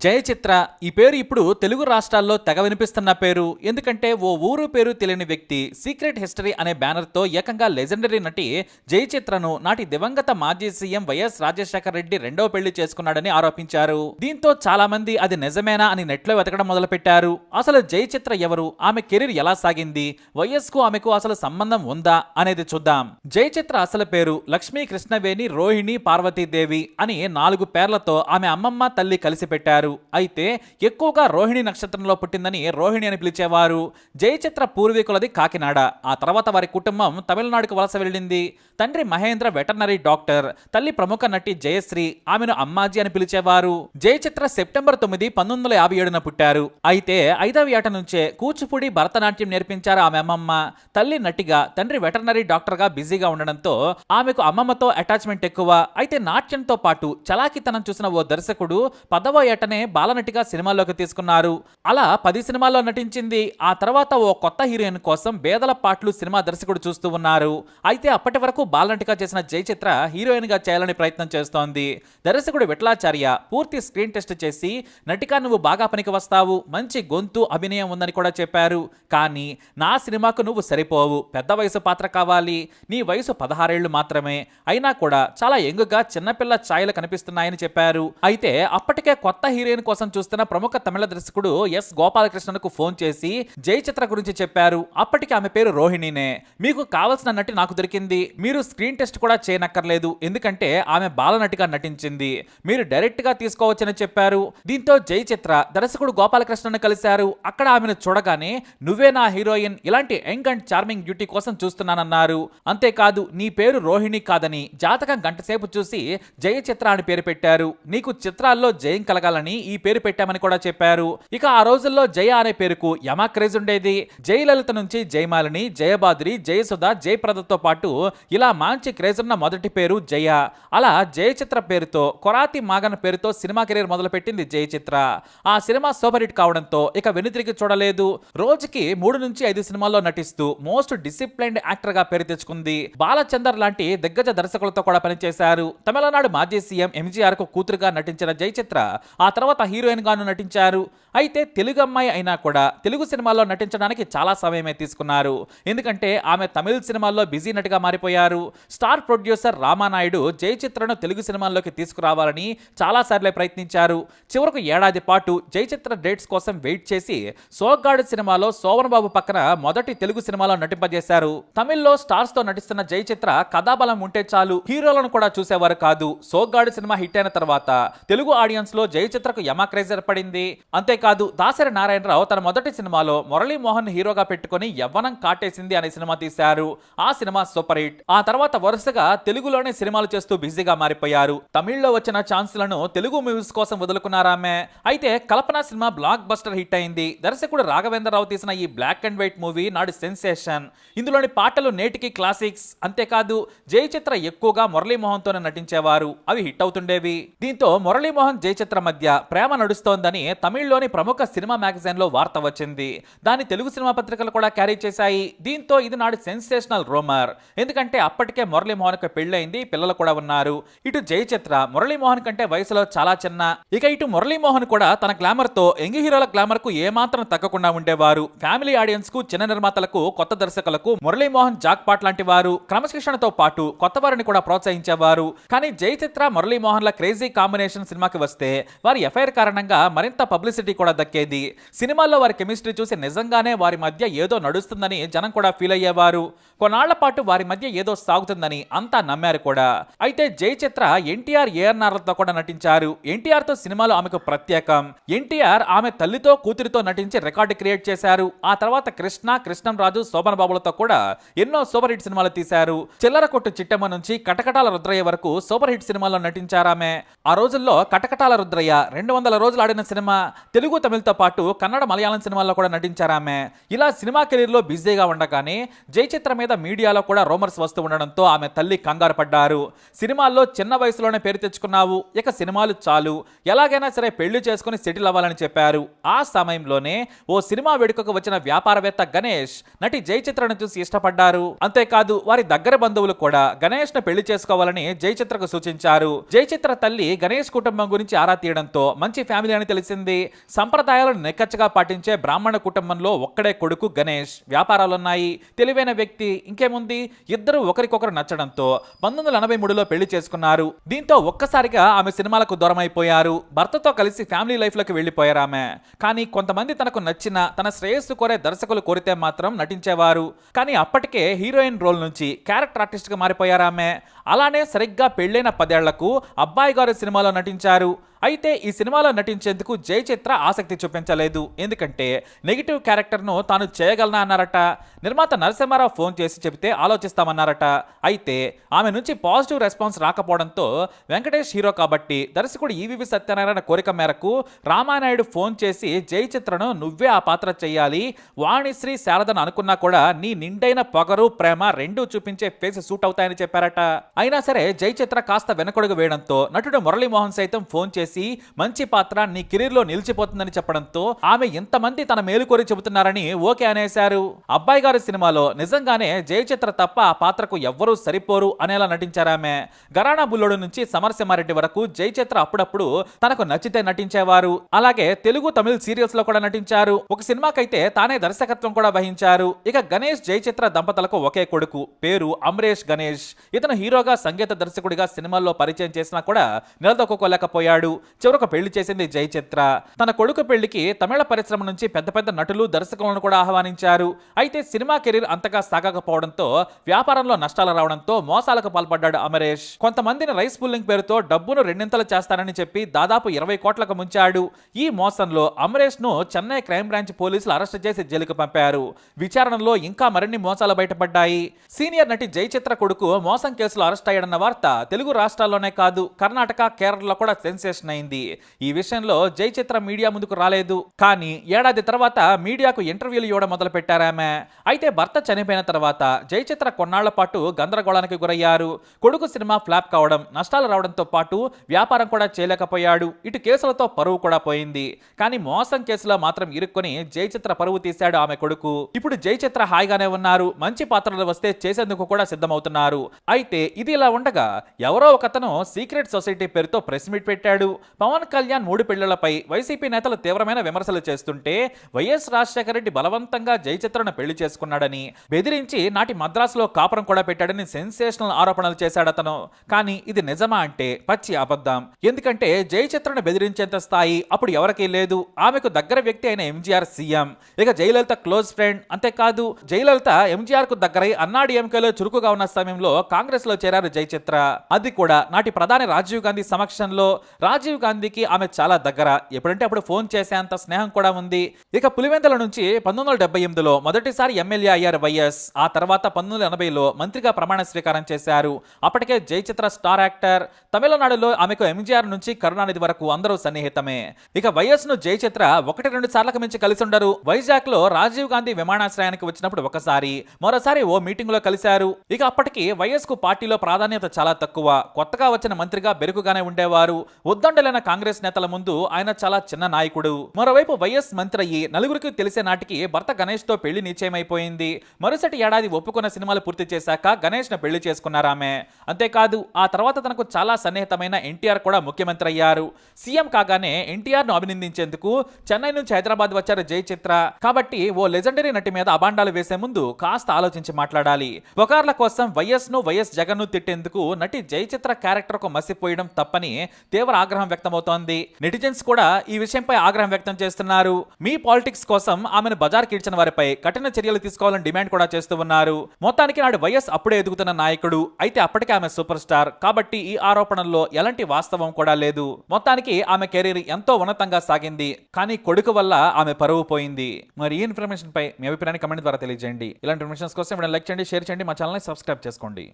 జయచిత్ర ఈ పేరు ఇప్పుడు తెలుగు రాష్ట్రాల్లో తెగ వినిపిస్తున్న పేరు. ఎందుకంటే ఓ ఊరు పేరు తెలియని వ్యక్తి సీక్రెట్ హిస్టరీ అనే బ్యానర్తో ఏకంగా లెజెండరీ నటి జయచిత్రను నాటి దివంగత మాజీ సీఎం వైఎస్ రాజశేఖర రెడ్డి రెండవ పెళ్లి చేసుకున్నాడని ఆరోపించారు. దీంతో చాలా మంది అది నిజమేనా అని నెట్లో వెతకడం మొదలుపెట్టారు. అసలు జయచిత్ర ఎవరు, ఆమె కెరీర్ ఎలా సాగింది, వైఎస్ కు ఆమెకు అసలు సంబంధం ఉందా అనేది చూద్దాం. జయచిత్ర అసలు పేరు లక్ష్మీ కృష్ణవేణి రోహిణి పార్వతీదేవి అని 4 పేర్లతో ఆమె అమ్మమ్మ తల్లి కలిసి పెట్టారు. అయితే ఎక్కువగా రోహిణి నక్షత్రంలో పుట్టిందని రోహిణి అని పిలిచేవారు. జయచిత్ర పూర్వీకులది కాకినాడ. ఆ తర్వాత వారి కుటుంబం తమిళనాడుకు వలస వెళ్ళింది. తండ్రి మహేంద్ర వెటర్నరీ డాక్టర్, తల్లి ప్రముఖ నటి జయశ్రీ, ఆమెను అమ్మాజీ అని పిలిచేవారు. జయచిత్ర సెప్టెంబర్ 9, 1957న పుట్టారు. అయితే 5వ ఏట నుంచే కూచిపూడి భరతనాట్యం నేర్పించారు ఆమె అమ్మమ్మ. తల్లి నటిగా, తండ్రి వెటర్నరీ డాక్టర్ గా బిజీగా ఉండడంతో ఆమెకు అమ్మమ్మతో అటాచ్మెంట్ ఎక్కువ. అయితే నాట్యంతో పాటు చలాకితనం చూసిన ఓ దర్శకుడు 10వ ఏటనే బాలనటిగా సినిమాల్లోకి తీసుకున్నారు. అలా 10 సినిమాల్లో నటించింది. ఆ తర్వాత ఓ కొత్త హీరోయిన్ కోసం బేదల పాటలు సినిమా దర్శకుడు చూస్తూ ఉన్నారు. అయితే అప్పటి వరకు బాలనటిగా చేసిన జయచిత్ర హీరోయిన్ గా చేయాలని ప్రయత్నం చేస్తోంది. దర్శకుడు విఠలాచార్య పూర్తి స్క్రీన్ టెస్ట్ చేసి, నటిగా నువ్వు బాగా పనికి వస్తావు, మంచి గొంతు అభినయం ఉందని కూడా చెప్పారు. కానీ నా సినిమాకు నువ్వు సరిపోవు, పెద్ద వయసు పాత్ర కావాలి, నీ వయసు 16 ఏళ్లు మాత్రమే, అయినా కూడా చాలా యంగుగా చిన్నపిల్ల ఛాయలు కనిపిస్తున్నాయని చెప్పారు. అయితే అప్పటికే కొత్త హీరోయిన్ కోసం చూస్తున్న ప్రముఖ తమిళ దర్శకుడు ఎస్ గోపాలకృష్ణన్కు ఫోన్ చేసి జయచిత్ర గురించి చెప్పారు. అప్పటికి ఆమె పేరు రోహిణినే. మీకు కావలసిన నటి నాకు దొరికింది, మీరు స్క్రీన్ టెస్ట్ కూడా చేయనక్కర్లేదు, ఎందుకంటే ఆమె బాలనటిగా నటించింది, మీరు డైరెక్ట్ గా తీసుకోవచ్చని చెప్పారు. దీంతో జయచిత్ర దర్శకుడు గోపాలకృష్ణను కలిశారు. అక్కడ ఆమెను చూడగానే నువ్వే నా హీరోయిన్, ఇలాంటి యంగ్ అండ్ చార్మింగ్ బ్యూటీ కోసం చూస్తున్నానన్నారు. అంతేకాదు నీ పేరు రోహిణి కాదని జాతకం గంటసేపు చూసి జయచిత్ర అని పేరు పెట్టారు. నీకు చిత్రాల్లో జయం కలగాలని ఈ పేరు పెట్టామని కూడా చెప్పారు. ఇక ఆ రోజుల్లో జయ అనే పేరుకు యమా క్రేజ్ ఉండేది. జయలలిత నుంచి జయమాలిని, జయబాద్రి, జయసుధ, జయప్రదతో పాటు ఇలా మంచి క్రేజ్ ఉన్న మొదటి పేరు జయ. అలా జయచిత్ర పేరుతో కొరాతి మాగన్ పేరుతో సినిమా కెరీర్ మొదలుపెట్టింది జయచిత్ర. ఆ సినిమా సూపర్ హిట్ కావడంతో ఇక వెనుతిరిగి చూడలేదు. రోజుకి 3 నుంచి 5 సినిమాల్లో నటిస్తూ మోస్ట్ డిసిప్లైన్డ్ యాక్టర్ గా పేరు తెచ్చుకుంది. బాలచందర్ లాంటి దిగ్గజ దర్శకులతో కూడా పనిచేశారు. తమిళనాడు మాజీ సీఎం ఎంజీఆర్ కు కూతురుగా నటించిన జయచిత్ర ఆ తర్వాత హీరోయిన్ గాను నటించారు. అయితే తెలుగు అమ్మాయి అయినా కూడా తెలుగు సినిమాల్లో నటించడానికి చాలా సమయమే తీసుకున్నారు. ఎందుకంటే ఆమె తమిళ సినిమాల్లో బిజీ నటిగా మారిపోయారు. స్టార్ ప్రొడ్యూసర్ రామానాయుడు జయచిత్రను తెలుగు సినిమాల్లోకి తీసుకురావాలని చాలా సార్లే ప్రయత్నించారు. చివరకు ఏడాది పాటు జయచిత్ర డేట్స్ కోసం వెయిట్ చేసి సోగ్గాడు సినిమాలో శోభన్ బాబు పక్కన మొదటి తెలుగు సినిమాలో నటింపజేశారు. తమిళ్లో స్టార్స్ తో నటిస్తున్న జయచిత్ర కథాబలం ఉంటే చాలు, హీరోలను కూడా చూసేవారు కాదు. సోగ్గాడు సినిమా హిట్ అయిన తర్వాత తెలుగు ఆడియన్స్ లో జయచిత్రకు యమా క్రేజ్ ఏర్పడింది. అంతేకాదు దాసరి నారాయణరావు తన మొదటి సినిమాలో మురళీమోహన్ హీరోగా పెట్టుకుని యవ్వనం కాటేసింది అనే సినిమా తీశారు. ఆ సినిమా సూపర్ హిట్. ఆ తర్వాత వరుసగా తెలుగులోనే సినిమాలు చేస్తూ బిజీగా మారిపోయారు. తమిళ్లో వచ్చిన ఛాన్సులను తెలుగు మూవీస్ కోసం వదులుకున్నారామె. అయితే కల్పన సినిమా బ్లాక్ బస్టర్ హిట్ అయింది. దర్శకుడు రాఘవేంద్రరావు తీసిన ఈ బ్లాక్ అండ్ వైట్ మూవీ నాడు సెన్సేషన్. ఇందులోని పాటలు నేటికి క్లాసిక్స్. అంతేకాదు జయచిత్ర ఎక్కువగా మురళీమోహన్ తోనే నటించేవారు. అవి హిట్ అవుతుండేవి. దీంతో మురళీమోహన్ జయచిత్ర మధ్య ప్రేమ నడుస్తోందని తమిళ్లోని ప్రముఖ సినిమా మ్యాగజైన్ లో వార్త వచ్చింది. దాని తెలుగు సినిమా పత్రికలు కూడా క్యారీ చేశాయి. దీంతో ఇది నాడు సెన్సేషనల్ రూమర్. ఎందుకంటే అప్పటికే మురళీమోహన్ కు పెళ్లైంది, పిల్లలు కూడా ఉన్నారు. ఇటు జయచిత్ర మురళీమోహన్ కంటే వయసులో చాలా చిన్న. ఇక ఇటు మురళీమోహన్ కూడా తన గ్లామర్ తో యంగ్ హీరోల గ్లామర్ కు ఏమాత్రం తగ్గకుండా ఉండేవారు. ఫ్యామిలీ ఆడియన్స్ కు, చిన్న నిర్మాతలకు, కొత్త దర్శకులకు మురళీమోహన్ జాక్ పాట్ లాంటి వారు. క్రమశిక్షణతో పాటు కొత్త వారిని కూడా ప్రోత్సహించేవారు. కానీ జయచిత్ర మురళీమోహన్ల క్రేజీ కాంబినేషన్ సినిమాకి వస్తే వారి ఎఫ్ఐఆర్ కారణంగా మరింత పబ్లిసిటీ కూడా దక్కేది. సినిమాల్లో వారి కెమిస్ట్రీ చూసి నిజంగానే వారి మధ్య ఏదో నడుస్తుందని జనం కూడా ఫీల్ అయ్యేవారు. కొన్నాళ్ల పాటు వారి మధ్య ఏదో సాగుతుందని అంతా నమ్మారు కూడా. అయితే జయచిత్ర ఎన్టీఆర్, ఏఎన్ఆర్లతో కూడా నటించారు. ఎన్టీఆర్ తో సినిమాలు ఆమెకు ప్రత్యేకం. ఎన్టీఆర్ ఆమె తల్లితో కూతురితో నటించి రికార్డు క్రియేట్ చేశారు. ఆ తర్వాత కృష్ణ, కృష్ణంరాజు, శోభన్ బాబులతో కూడా ఎన్నో సూపర్ హిట్ సినిమాలు తీశారు. చిల్లర కొట్టు చిట్టమ్మ నుంచి కటకటాల రుద్రయ్య వరకు సూపర్ హిట్ సినిమాల్లో నటించారామె. ఆ రోజుల్లో కటకటాల రుద్రయ్య 200 రోజులు ఆడిన సినిమా. తెలుగు, తమిళతో పాటు కన్నడ, మలయాళం సినిమాల్లో కూడా నటించారామె. ఇలా సినిమా కెరీర్ లో బిజీగా ఉండగానే జయచిత్ర మీద మీడియాలో కూడా రూమర్స్ వస్తూ ఉండడంతో ఆమె తల్లి కంగారు పడ్డారు. సినిమాల్లో చిన్న వయసులోనే పేరు తెచ్చుకున్నావు, ఇక సినిమాలు చాలు, ఎలాగైనా సరే పెళ్లి చేసుకుని సెటిల్ అవ్వాలని చెప్పారు. ఆ సమయంలోనే ఓ సినిమా వేడుకకు వచ్చిన వ్యాపారవేత్త గణేష్ నటి జయచిత్రను చూసి ఇష్టపడ్డారు. అంతేకాదు వారి దగ్గర బంధువులు కూడా గణేష్ ను పెళ్లి చేసుకోవాలని జయచిత్రకు సూచించారు. జయచిత్ర తల్లి గణేష్ కుటుంబం గురించి ఆరా తీయడంతో మంచి ఫ్యామిలీ అని తెలిసింది. సంప్రదాయాలను నిక్కచ్చిగా పాటించే బ్రాహ్మణ కుటుంబంలో ఒక్కడే కొడుకు గణేష్. వ్యాపారాలున్నాయి, తెలివైన వ్యక్తి. ఇంకేముంది, ఇద్దరు ఒకరికొకరు నచ్చడంతో 1983లో పెళ్లి చేసుకున్నారు. దీంతో ఒక్కసారిగా ఆమె సినిమాలకు దూరం అయిపోయారు. భర్తతో కలిసి ఫ్యామిలీ లైఫ్ లోకి వెళ్లిపోయారు ఆమె. కానీ కొంతమంది తనకు నచ్చిన, తన శ్రేయస్సు కోరే దర్శకులు కోరితే మాత్రం నటించేవారు. కానీ అప్పటికే హీరోయిన్ రోల్ నుంచి క్యారెక్టర్ ఆర్టిస్ట్ గా మారిపోయారు ఆమె. అలానే సరిగ్గా పెళ్లైన 10 ఏళ్లకు అబ్బాయి గారు సినిమాలో నటించారు. అయితే ఈ సినిమాలో నటించేందుకు జై చిత్ర ఆసక్తి చూపించలేదు. ఎందుకంటే నెగిటివ్ క్యారెక్టర్ను తాను చేయగలనా అన్నారట. నిర్మాత నరసింహారావు ఫోన్ చేసి చెబితే ఆలోచిస్తామన్నారట. అయితే ఆమె నుంచి పాజిటివ్ రెస్పాన్స్ రాకపోవడంతో వెంకటేష్ హీరో కాబట్టి దర్శకుడు ఈవీవి సత్యనారాయణ కోరిక మేరకు రామానాయుడు ఫోన్ చేసి జై చిత్రను నువ్వే ఆ పాత్ర చెయ్యాలి, వాణిశ్రీ శారదను అనుకున్నా కూడా నీ నిండైన పొగరు ప్రేమ రెండూ చూపించే ఫేస్ సూట్ అవుతాయని చెప్పారట. అయినా సరే జై చిత్ర కాస్త వెనకడుగు వేయడంతో నటుడు మురళీమోహన్ సైతం ఫోన్ చేసి మంచి పాత్ర నీ కెరీర్ లో నిలిచిపోతుందని చెప్పడంతో ఆమె ఇంతమంది తన మేలు కోరి చెబుతున్నారని ఓకే అనేశారు. అబ్బాయి గారి సినిమాలో నిజంగానే జై చిత్ర తప్ప ఆ పాత్రకు ఎవ్వరూ సరిపోరు అనేలా నటించారామె. గరాణా బుల్లోడు నుంచి సమరసింహారెడ్డి వరకు జై చిత్ర అప్పుడప్పుడు తనకు నచ్చితే నటించేవారు. అలాగే తెలుగు తమిళ సీరియల్స్ లో కూడా నటించారు. ఒక సినిమాకైతే తానే దర్శకత్వం కూడా వహించారు. ఇక గణేష్ జై చిత్ర దంపతులకు ఒకే కొడుకు, పేరు అమరేష్ గణేష్. ఇతను హీరోగా సంగీత దర్శకుడిగా సినిమాల్లో పరిచయం చేసినా కూడా నిలదొక్కుకోలేకపోయాడు. చివరకు పెళ్లి చేసింది జై చిత్ర. తన కొడుకు పెళ్లికి తమిళ పరిశ్రమ నుంచి పెద్ద పెద్ద నటులు, దర్శకులను కూడా ఆహ్వానించారు. అయితే సినిమా కెరీర్ అంతగా సాగకపోవడంతో, వ్యాపారంలో నష్టాలు రావడంతో మోసాలకు పాల్పడ్డాడు అమరేష్. కొంతమందిని రైస్ పుల్లింగ్ పేరుతో డబ్బును రెండింతలు చేస్తానని చెప్పి దాదాపు 20 కోట్లకు ముంచాడు. ఈ మోసంలో అమరేష్ ను చెన్నై క్రైమ్ బ్రాంచ్ పోలీసులు అరెస్ట్ చేసి జైలుకు పంపారు. విచారణలో ఇంకా మరిన్ని మోసాలు బయటపడ్డాయి. సీనియర్ నటి జై చిత్ర కొడుకు మోసం కేసులో అరెస్ట్ అయ్యాడన్న వార్త తెలుగు రాష్ట్రాల్లోనే కాదు, కర్ణాటక, కేరళలో కూడా సెన్సేషన్ అయింది. ఈ విషయంలో జై చిత్ర మీడియా ముందుకు రాలేదు. కానీ ఏడాది తర్వాత మీడియాకు ఇంటర్వ్యూలు ఇవ్వడం మొదలు పెట్టారామె. అయితే భర్త చనిపోయిన తర్వాత జై చిత్ర కొన్నాళ్ల పాటు గందరగోళానికి గురయ్యారు. కొడుకు సినిమా ఫ్లాప్ కావడం, నష్టాలు రావడంతో పాటు వ్యాపారం కూడా చేయలేకపోయాడు. ఇటు కేసులతో పరువు కూడా పోయింది. కానీ మోసం కేసులో మాత్రం ఇరుక్కొని జై చిత్ర పరువు తీశాడు ఆమె కొడుకు. ఇప్పుడు జై చిత్ర హాయిగానే ఉన్నారు. మంచి పాత్రలు వస్తే చేసేందుకు కూడా సిద్ధమవుతున్నారు. అయితే ఇది ఇలా ఉండగా ఎవరో ఒకతను సీక్రెట్ సొసైటీ పేరుతో ప్రెస్ మీట్ పెట్టాడు. పవన్ కళ్యాణ్ 3 పెళ్లిళ్లపై వైసీపీ నేతలు తీవ్రమైన విమర్శలు చేస్తుంటే వైఎస్ రాజశేఖర రెడ్డి బలవంతంగా జై చిత్రను పెళ్లి చేసుకున్నాడని, బెదిరించి నాటి మద్రాసులో కాపురం కూడా పెట్టాడని సెన్సేషనల్ ఆరోపణలు చేశాడు అతను. కానీ ఇది నిజమా అంటే పచ్చి అబద్ధం. ఎందుకంటే జై చిత్రను బెదిరించేంత స్థాయి అప్పుడు ఎవరికీ లేదు. ఆమెకు దగ్గర వ్యక్తి అయిన ఎంజీఆర్ సీఎం, ఇక జయలలిత క్లోజ్ ఫ్రెండ్. అంతేకాదు జయలలిత ఎంజీఆర్ కు దగ్గరై అన్నాడీఎంకేలో చురుకుగా ఉన్న సమయంలో కాంగ్రెస్ లో చేరారు జై చిత్ర. అది కూడా నాటి ప్రధాని రాజీవ్ గాంధీ సమక్షంలో. రాజీవ్ గాంధీకి ఆమె చాలా దగ్గర, ఎప్పుడంటే అప్పుడు ఫోన్ చేసేంత స్నేహం కూడా ఉంది. ఇక పులివెందుల నుంచి 1978లో మొదటిసారి ఎమ్మెల్యే అయ్యారు వైఎస్. ఆ తర్వాత 1980లో మంత్రిగా ప్రమాణ స్వీకారం చేశారు. అప్పటికే జై చిత్ర స్టార్ యాక్టర్. తమిళనాడులో ఆమెకు ఎంజీఆర్ నుంచి కరుణానిధి వరకు అందరూ సన్నిహితమే. ఇక వైఎస్ ను జై చిత్ర 1-2 సార్లకు మించి కలిసి ఉండరు. వైజాగ్ లో రాజీవ్ గాంధీ విమానాశ్రయానికి వచ్చినప్పుడు ఒకసారి, మరోసారి ఓ మీటింగ్ లో కలిశారు. ఇక అప్పటికి వైఎస్ కు పార్టీలో ప్రాధాన్యత చాలా తక్కువ. కొత్తగా వచ్చిన మంత్రిగా బెరుకుగానే ఉండేవారు. ఉద్దండలైన కాంగ్రెస్ నేతల ముందు ఆయన చాలా చిన్న నాయకుడు. మరోవైపు వైఎస్ మంత్రి అయ్యి నలుగురికి తెలిసే నాటికి భర్త గణేష్ తో పెళ్లి నిశ్చయమైపోయింది. మరుసటి ఏడాది ఒప్పుకున్న సినిమాలు పూర్తి చేశాక గణేష్ ను పెళ్లి చేసుకున్నారామె. అంతేకాదు ఆ తర్వాత తనకు చాలా సన్నిహితమైన ఎన్టీఆర్ కూడా ముఖ్యమంత్రి అయ్యారు. సీఎం కాగానే ఎన్టీఆర్ ను అభినందించేందుకు చెన్నై నుంచి హైదరాబాద్ వచ్చారు జై చిత్ర. కాబట్టి ఓ లెజెండరీ నటి మీద అబాండాలు వేసే ముందు కాస్త ఆలోచించి మాట్లాడాలి. పుకార్ల కోసం వైఎస్ జగన్ ను తిట్టేందుకు నటి జై చిత్ర క్యారెక్టర్ కు మసిపోయడం తప్పని తీవ్ర ఆగ్రహం వ్యక్తమవుతోంది. నెటిజన్స్ కూడా ఈ విషయంపై ఆగ్రహం వ్యక్తం చేస్తున్నారు. మీ పాలిటిక్స్ కోసం ఆమెను బజార్ కీడ్చిన వారిపై కఠిన చర్యలు తీసుకోవాలని డిమాండ్ కూడా చేస్తూ ఉన్నారు. మొత్తానికి నాడు వైఎస్ అప్పుడే ఎదుగుతున్న నాయకుడు. అయితే అప్పటికే ఆమె సూపర్ స్టార్ కాబట్టి ఈ ఆరోపణల్లో ఎలాంటి వాస్తవం కూడా లేదు. మొత్తానికి ఆమె కెరీర్ ఎంతో ఉన్నతంగా సాగింది. కానీ కొడుకు వల్ల ఆమె పరువు పోయింది. మరి ఈ ఇన్ఫర్మేషన్ పై మీ అభిప్రాయాన్ని కమెంట్ ద్వారా తెలియజేయండి. ఇలాంటి ఇన్ఫర్మేషన్స్ కోసం లైక్ చేయండి, షేర్ చేయండి, మా ఛానల్ని సబ్స్క్రైబ్ చేసుకోండి.